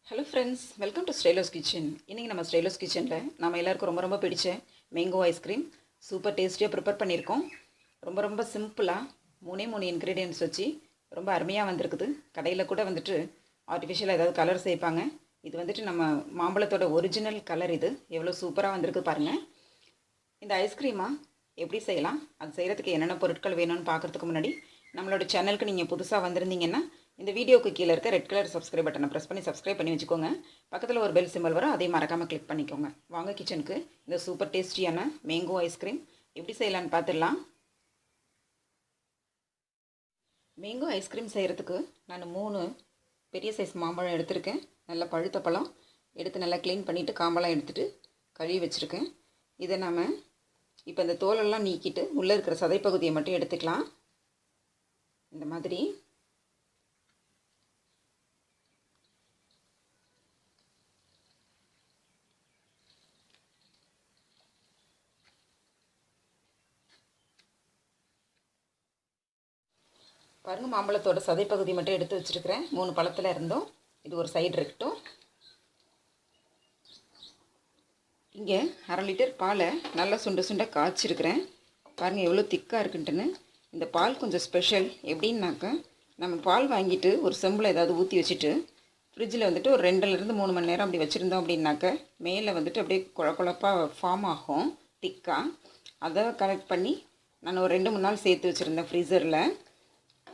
Hello friends, welcome to Stylos kitchen. இன்றைக்கி நம்ம Stylos கிச்சனில் நம்ம எல்லாருக்கும் ரொம்ப ரொம்ப பிடிச்ச மேங்கோ ஐஸ்கிரீம் சூப்பர் டேஸ்டியாக ப்ரிப்பேர் பண்ணியிருக்கோம். ரொம்ப சிம்பிளாக மூணு இன்க்ரீடியன்ட்ஸ் வச்சு ரொம்ப அருமையாக வந்திருக்குது. கடையில் கூட வந்துட்டு ஆர்டிஃபிஷியலாக ஏதாவது கலர் சேர்ப்பாங்க. இது வந்துட்டு நம்ம மாம்பழத்தோட ஒரிஜினல் கலர். இது எவ்வளோ சூப்பராக வந்திருக்கு பாருங்கள். இந்த ஐஸ்கிரீமாக எப்படி செய்யலாம், அது செய்கிறதுக்கு என்னென்ன பொருட்கள் வேணும்னு பார்க்குறதுக்கு முன்னாடி நம்மளோட சேனலுக்கு நீங்கள் புதுசாக வந்திருந்தீங்கன்னா இந்த வீடியோக்கு கீழே இருக்க ரெட் கலர் சப்ஸ்கிரைப் பட்டனை ப்ரெஸ் பண்ணி சப்ஸ்கிரைப் பண்ணி வச்சுக்கோங்க. பக்கத்தில் ஒரு பெல் சிம்பிள் வரும், அதையும் மறக்காமல் கிளிக் பண்ணிக்கோங்க. வாங்க கிச்சனுக்கு இந்த சூப்பர் டேஸ்டியான மேங்கோ ஐஸ்கிரீம் எப்படி செய்யலான்னு பார்த்துடலாம். மேங்கோ ஐஸ்கிரீம் செய்கிறதுக்கு நான் 3 பெரிய சைஸ் மாம்பழம் எடுத்திருக்கேன். நல்லா பழுத்த பழம் எடுத்து நல்லா க்ளீன் பண்ணிவிட்டு காம்பெல்லாம் எடுத்துகிட்டு கழுவி வச்சுருக்கேன். இதை நாம் இப்போ இந்த தோலெல்லாம் நீக்கிட்டு உள்ளே இருக்கிற சதைப்பகுதியை மட்டும் எடுத்துக்கலாம். இந்த மாதிரி பாருங்கள், மாம்பழத்தோட சதைப்பகுதி மட்டும் எடுத்து வச்சுருக்கிறேன். 3 பழத்தில் இருந்தோம். இது ஒரு சைடு இருக்கட்டும். இங்கே 1/2 லிட்டர் பாலை நல்லா சுண்டை காய்ச்சிருக்கிறேன். பாருங்கள் எவ்வளோ திக்காக இருக்குன்ட்டுன்னு. இந்த பால் கொஞ்சம் ஸ்பெஷல். எப்படின்னாக்கா, நம்ம பால் வாங்கிட்டு ஒரு செம்பில் ஏதாவது ஊற்றி வச்சுட்டு ஃப்ரிட்ஜில் வந்துட்டு ஒரு 2லேருந்து 3 மணி நேரம் அப்படி வச்சுருந்தோம் அப்படின்னாக்க மேலே வந்துட்டு அப்படியே குழப்பாக ஃபார்ம் ஆகும் திக்காக. அதை கலெக்ட் பண்ணி நான் ஒரு 2-3 நாள் சேர்த்து வச்சுருந்தேன் ஃப்ரீசரில்.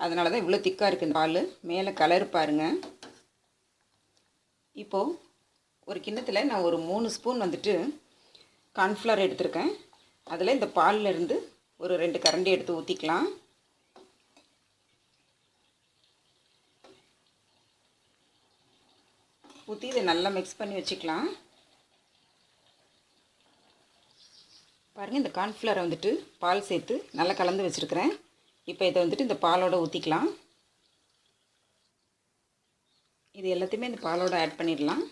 அதனால தான் இவ்வளோ திக்காக இருக்குது இந்த பால். மேலே கலர் பாருங்கள். இப்போது ஒரு கிண்ணத்தில் நான் ஒரு 3 ஸ்பூன் வந்துட்டு கார்ன்ஃப்ளவர் எடுத்திருக்கேன். அதில் இந்த பாலில் இருந்து ஒரு 2 கரண்டி எடுத்து ஊற்றிக்கலாம். ஊற்றி இதை நல்லா மிக்ஸ் பண்ணி வச்சுக்கலாம். பாருங்கள், இந்த கார்ன்ஃப்ளவரை வந்துட்டு பால் சேர்த்து நல்லா கலந்து வச்சுருக்கிறேன். இப்போ இதை வந்துட்டு இந்த பாலோடு ஊற்றிக்கலாம். இது எல்லாத்தையுமே இந்த பாலோடு ஆட் பண்ணிடலாம்.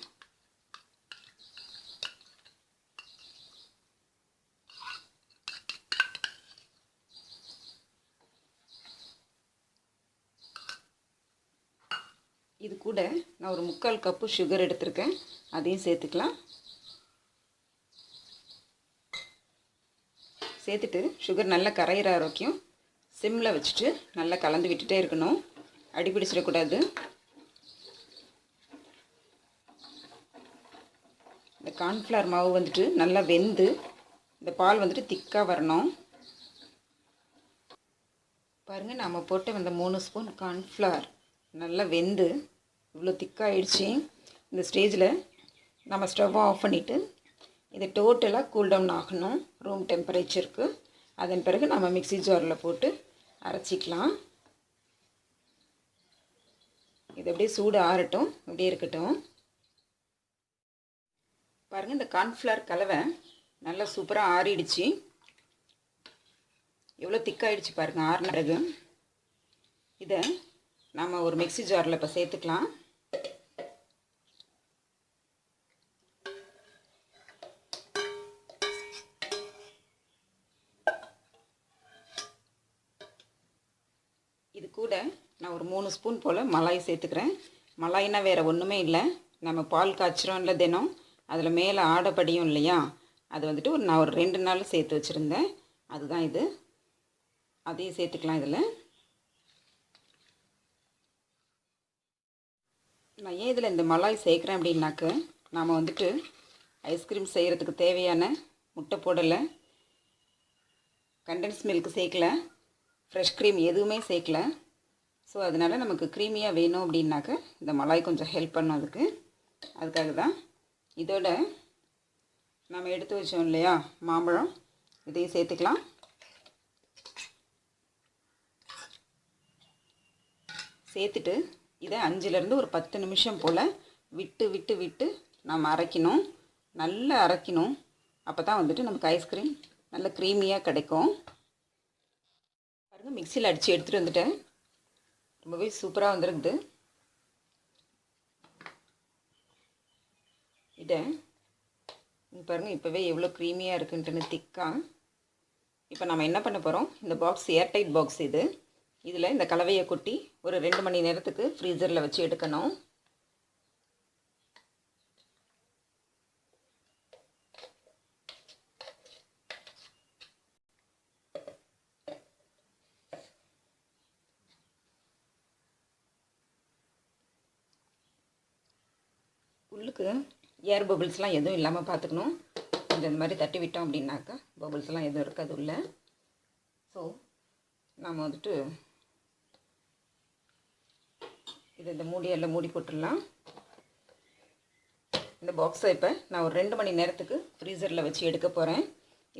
இது கூட நான் ஒரு 3/4 கப்பு சுகர் எடுத்திருக்கேன். அதையும் சேர்த்துக்கலாம். சேர்த்துட்டு சுகர் நல்லா கரையிற வரைக்கும் சிம்மில் வச்சுட்டு நல்லா கலந்து விட்டுட்டே இருக்கணும். அடிப்பிடிச்சிடக்கூடாது. இந்த கார்ன்ஃப்ளவர் மாவு வந்துட்டு நல்லா வெந்து இந்த பால் வந்துட்டு திக்காக வரணும். பாருங்கள், நாம் போட்ட இந்த 3 ஸ்பூன் கார்ன்ஃப்ளவர் நல்லா வெந்து இவ்வளோ திக்காகிடுச்சு. இந்த ஸ்டேஜில் நம்ம ஸ்டவ் ஆஃப் பண்ணிவிட்டு இதை டோட்டலாக கூல் டவுன் ஆகணும் ரூம் டெம்பரேச்சருக்கு. அதன் பிறகு நம்ம மிக்ஸி ஜாரில் போட்டு அரைச்சிக்கலாம். இது அப்படியே சூடு ஆறட்டும், அப்படியே இருக்கட்டும். பாருங்கள், இந்த கார்ன்ஃப்ளவர் கலவை நல்லா சூப்பராக ஆறிடுச்சு. எவ்வளோ திக்காகிடுச்சு பாருங்கள் ஆறின பிறகு. இதை நம்ம ஒரு மிக்ஸி ஜாரில் இப்போ சேர்த்துக்கலாம். இது கூட நான் ஒரு 3 ஸ்பூன் போல் மலாய் சேர்த்துக்கிறேன். மலாய்னா வேறு ஒன்றுமே இல்லை, நம்ம பால் காய்ச்சிரோம்ல தினம், அதில் மேலே ஆடைப்படியும் இல்லையா, அது வந்துட்டு நான் ஒரு 2 நாள் சேர்த்து வச்சுருந்தேன். அதுதான் இது. அதையும் சேர்த்துக்கலாம். இதில் நான் ஏன் இதில் இந்த மலாய் சேர்க்குறேன் அப்படின்னாக்க, நாம் வந்துட்டு ஐஸ்கிரீம் செய்கிறதுக்கு தேவையான முட்டை போடலை, கண்டென்ஸ் மில்க் சேர்க்கல, ஃப்ரெஷ் க்ரீம் எதுவுமே சேர்க்கல. ஸோ அதனால் நமக்கு க்ரீமியாக வேணும் அப்படின்னாக்க இந்த மலாய் கொஞ்சம் ஹெல்ப் பண்ணும் அதுக்காக தான். இதோட நம்ம எடுத்து வச்சோம் இல்லையா மாம்பழம், இதையும் சேர்த்துக்கலாம். சேர்த்துட்டு இதை 5லேருந்து ஒரு 10 நிமிஷம் போல் விட்டு நாம் அரைக்கணும். நல்லா அரைக்கணும். அப்போ தான் வந்துட்டு நமக்கு ஐஸ்கிரீம் நல்ல க்ரீமியாக கிடைக்கும். பாருங்கள், மிக்சியில் அடித்து எடுத்துகிட்டு வந்துட்டேன். ரொம்பவே சூப்பராக வந்துருக்குது. இதை பாருங்கள், இப்போவே எவ்வளோ க்ரீமியாக இருக்குன்ட்டுன்னு திக்காக. இப்போ நம்ம என்ன பண்ண போகிறோம், இந்த பாக்ஸ் ஏர்டைட் பாக்ஸ் இது. இதில் இந்த கலவையை கொட்டி ஒரு 2 மணி நேரத்துக்கு ஃப்ரீசரில் வச்சு எடுக்கணும். உள்ளுக்கு ஏர் பபிள்ஸ்லாம் எதுவும் இல்லாமல் பார்த்துக்கணும். கொஞ்சம் இந்த மாதிரி தட்டி விட்டோம் அப்படின்னாக்கா பபிள்ஸ்லாம் எதுவும் இருக்காது உள்ள. ஸோ நம்ம வந்துட்டு இந்த மூடியெல்லாம் மூடி போட்டுடலாம். இந்த பாக்ஸை இப்போ நான் ஒரு 2 மணி நேரத்துக்கு ஃப்ரீசரில் வச்சு எடுக்க போகிறேன்.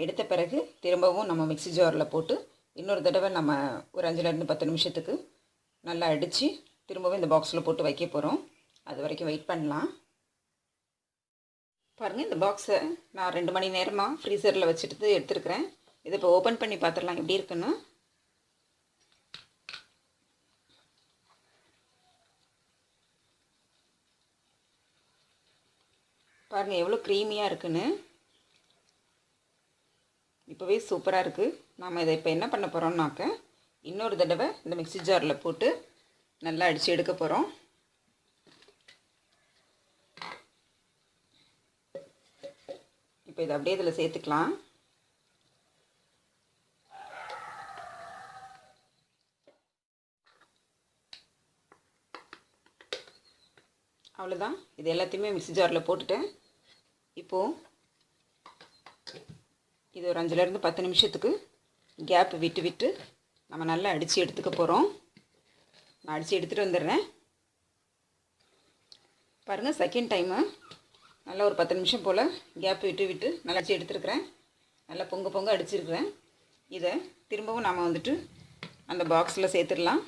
எடுத்த பிறகு திரும்பவும் நம்ம மிக்ஸி ஜாரில் போட்டு இன்னொரு தடவை நம்ம ஒரு 5லேருந்து 10 நிமிஷத்துக்கு நல்லா அடித்து திரும்பவும் இந்த பாக்ஸில் போட்டு வைக்க போகிறோம். அது வரைக்கும் வெயிட் பண்ணலாம். பாருங்கள், இந்த பாக்ஸை நான் 2 மணி நேரமாக ஃப்ரீசரில் வச்சுட்டு எடுத்துருக்கிறேன். இதை இப்போ ஓப்பன் பண்ணி பார்த்துடலாம் எப்படி இருக்குன்னு. பாருங்கள் எவ்வளோ க்ரீமியாக இருக்குன்னு. இப்போவே சூப்பராக இருக்குது. நாம் இதை இப்போ என்ன பண்ண போகிறோம்னாக்க இன்னொரு தடவை இந்த மிக்ஸி ஜாரில் போட்டு நல்லா அடித்து எடுக்க போகிறோம். இப்போ இதை அப்படியே இதில் சேர்த்துக்கலாம். அவ்வளோதான், இது எல்லாத்தையுமே மிக்ஸி ஜாரில் போட்டுட்டேன். இப்போது இது ஒரு 5லேருந்து 10 நிமிஷத்துக்கு கேப் விட்டு விட்டு நம்ம நல்லா அடித்து எடுத்துக்க போகிறோம். நான் அடித்து எடுத்துகிட்டு வந்துடுறேன். பாருங்கள், செகண்ட் டைமு நல்லா ஒரு 10 நிமிஷம் போல் கேப் விட்டு விட்டு நல்லா அடித்து எடுத்துருக்கிறேன். நல்லா பொங்க அடிச்சிருக்கிறேன். இதை திரும்பவும் நாம் வந்துட்டு அந்த பாக்ஸில் சேர்த்துடலாம்.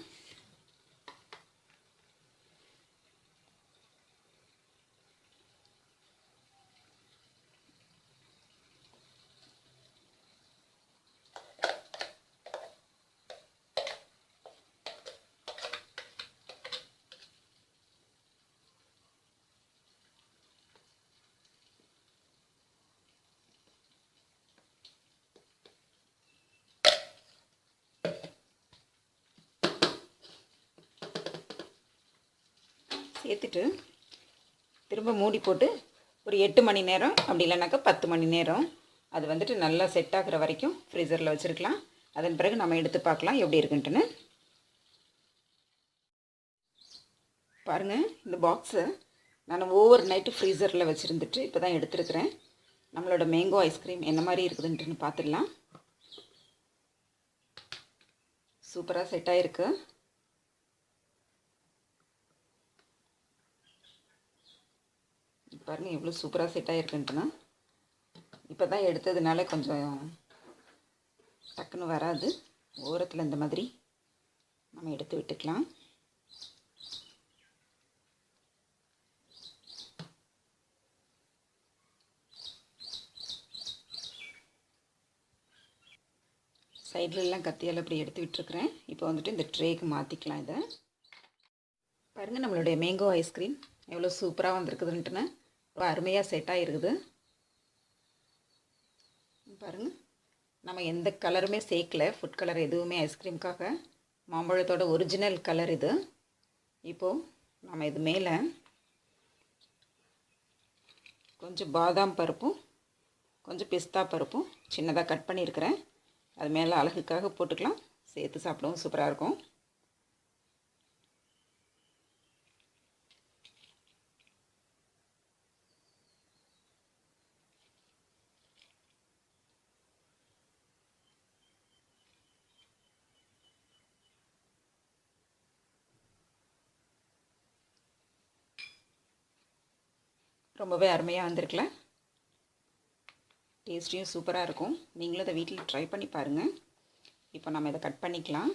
சேர்த்துட்டு திரும்ப மூடி போட்டு ஒரு 8 மணி நேரம், அப்படி இல்லைனாக்கா 10 மணி நேரம் அது வந்துட்டு நல்லா செட் ஆகிற வரைக்கும் ஃப்ரீசரில் வச்சுருக்கலாம். அதன் பிறகு நம்ம எடுத்து பார்க்கலாம் எப்படி இருக்குன்ட்டுன்னு. பாருங்கள், இந்த பாக்ஸை நான் ஓவர் நைட்டு ஃப்ரீசரில் வச்சுருந்துட்டு இப்போ தான் எடுத்துருக்கிறேன். நம்மளோட மேங்கோ ஐஸ்கிரீம் என்ன மாதிரி இருக்குதுன்ட்டுன்னு பார்த்துடலாம். சூப்பராக செட் ஆகிருக்கு. பாருங்கள் எவ்வளோ சூப்பராக செட் ஆகிருக்குன்ட்டுனா. இப்போ தான் எடுத்ததுனால கொஞ்சம் டக்குன்னு வராது. ஓரத்தில் இந்த மாதிரி நம்ம எடுத்து விட்டுக்கலாம். சைட்லெலாம் கத்தியால் அப்படி எடுத்து விட்டுருக்குறேன். இப்போ வந்துட்டு இந்த ட்ரேக்கு மாற்றிக்கலாம். இதை பாருங்கள், நம்மளுடைய மேங்கோ ஐஸ்கிரீம் எவ்வளோ சூப்பராக வந்திருக்குதுன்ட்டுன்னு ரொம்ப அருமையாக செட் ஆகிருக்குது. பாருங்கள், நம்ம எந்த கலருமே சேர்க்கல, ஃபுட் கலர் எதுவுமே ஐஸ்கிரீமுக்காக. மாம்பழத்தோட ஒரிஜினல் கலர் இது. இப்போது நம்ம இது மேலே கொஞ்சம் பாதாம் பருப்பும் கொஞ்சம் பிஸ்தா பருப்பும் சின்னதாக கட் பண்ணியிருக்கிறேன். அது மேலே அழகுக்காக போட்டுக்கலாம். சேர்த்து சாப்பிடவும் சூப்பராக இருக்கும். ரொம்பவே அருமையாக வந்திருக்குல்ல. டேஸ்டியும் சூப்பராக இருக்கும். நீங்களும் இதை வீட்டில் ட்ரை பண்ணி பாருங்கள். இப்போ நம்ம இதை கட் பண்ணிக்கலாம்.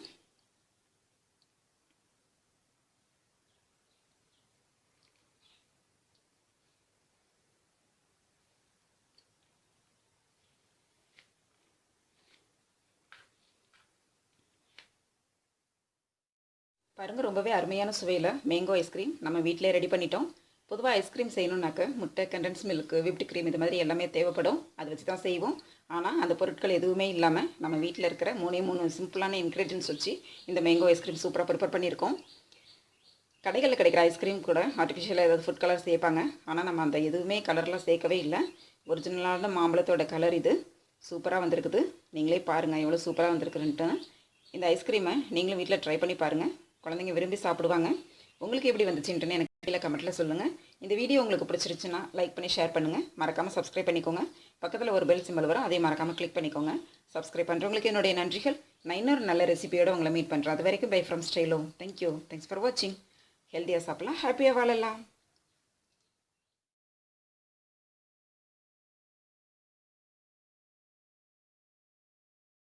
பாருங்கள், ரொம்பவே அருமையான சுவையில் மேங்கோ ஐஸ்கிரீம் நம்ம வீட்டிலே ரெடி பண்ணிட்டோம். பொதுவாக ஐஸ்கிரீம் செய்யணுன்னாக்க முட்டை, கண்டென்ஸ் மில்க், விப்டு க்ரீம் இது மாதிரி எல்லாமே தேவைப்படும். அதை வச்சு தான் செய்வோம். ஆனால் அந்த பொருட்கள் எதுவுமே இல்லாமல் நம்ம வீட்டில் இருக்கிற 3 சிம்பிளான இன்க்ரீடியன்ஸ் வச்சு இந்த மேங்கோ ஐஸ்கிரீம் சூப்பராக ப்ரிப்பேர் பண்ணியிருக்கோம். கடைகளில் கிடைக்கிற ஐஸ்கிரீம் கூட ஆர்டிஃபிஷியலாக ஏதாவது ஃபுட் கலர் சேர்ப்பாங்க. ஆனால் நம்ம அந்த எதுவுமே கலர்லாம் சேர்க்கவே இல்லை. ஒரிஜினலான மாம்பழத்தோட கலர் இது. சூப்பராக வந்திருக்குது. நீங்களே பாருங்கள் எவ்வளோ சூப்பராக வந்திருக்குன்ட்டு. இந்த ஐஸ்கிரீமை நீங்களும் வீட்டில் ட்ரை பண்ணி பாருங்கள். குழந்தைங்க விரும்பி சாப்பிடுவாங்க. உங்களுக்கு எப்படி வந்துச்சுன்ட்டுன்னு எனக்கு கீழே கமெண்ட்டில் சொல்லுங்கள். இந்த வீடியோ உங்களுக்கு பிடிச்சிருச்சுன்னா லைக் பண்ணி ஷேர் பண்ணுங்கள். மறக்காமல் சப்ஸ்கிரைப் பண்ணிக்கோங்க. பக்கத்தில் ஒரு பெல் சிம்பிள் வரும், அதே மறக்காமல் கிளிக் பண்ணிக்கோங்க. சப்ஸ்கிரைப் பண்ணுறவங்களுக்கு என்னுடைய நன்றிகள். நான் இன்னொரு நல்ல ரெசிபியோடு உங்களை மீட் பண்ணுறேன். அது வரைக்கும் bye from Stylo. Thank you. Thanks for வாட்சிங். ஹெல்த்தியாக சாப்பிட்லாம், ஹாப்பியாக வாழலாம்.